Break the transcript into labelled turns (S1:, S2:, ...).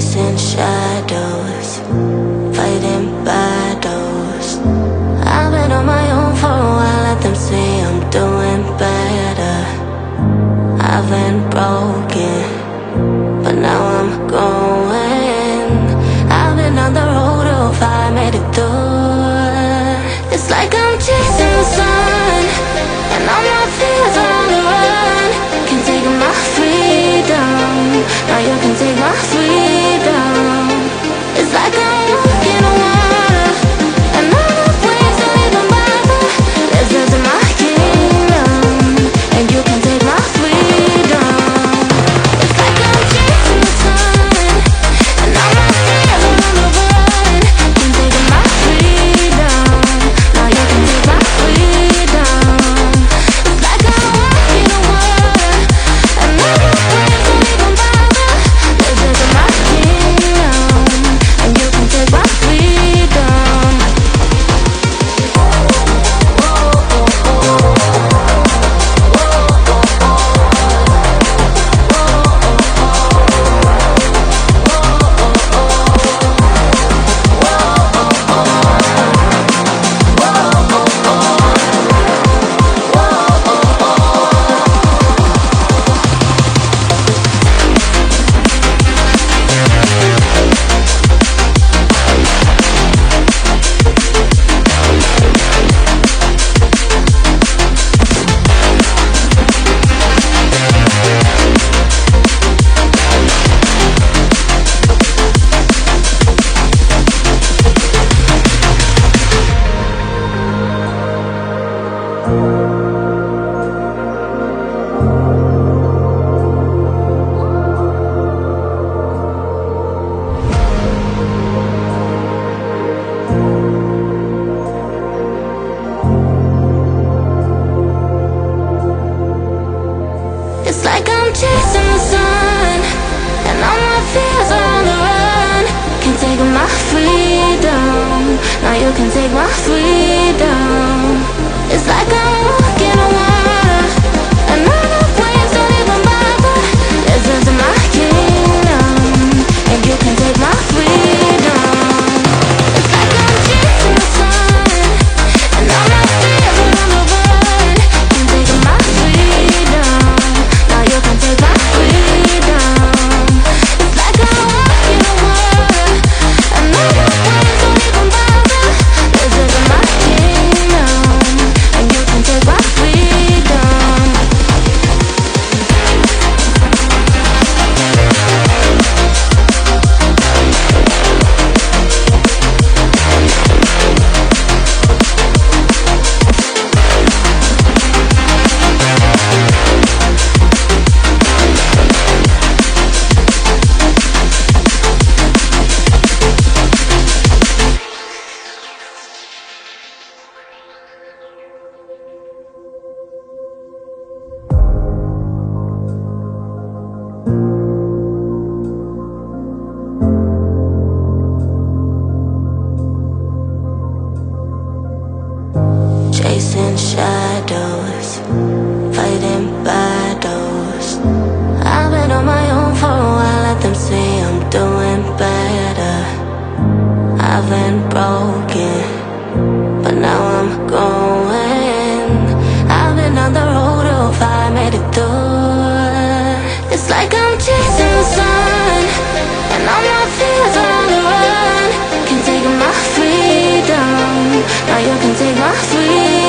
S1: chasing shadows, fighting battles. I've been on my own for a while, let them say I'm doing better. I've been broken, but now I'm going. I've been on the road of fire, made it through. It's like I'm chasing the sun, and all my fears are on the run. Can't take my freedom, now you can take my freedom. It's like I'm walking on water, and all the waves don't even bother. There's just in my kingdom, and you can take my freedom. It's like I'm chasing the sun, and all my fears are on the run. Can't take my freedom, now you can take my freedom. It's like I'm walking on water, and all the waves don't even bother. There's just in my kingdom, and you can take my freedom. It's like I'm chasing the sun, and all my fears are on the run. Can't take my freedom, now you can take my freedom. It's like I'm walking on water, and all the waves don't even bother. There's just in my kingdom, and you can take my freedom. It's like I'm chasing the sun, and all my fears are on the run. Can't take my freedom, now you can take my freedom. It's like I'm walking on water, and all the waves don't even bother. There's just in my kingdom, and you can take my freedom. Chasing shadows, fighting battles. I've been on my own for a while, let them say I'm doing better. I've been broken, but now I'm going. I've been on the road of fire, made it through. It's like I'm chasing the sun, and all my fears are on the run. Can't take my freedom, now you can take my freedom.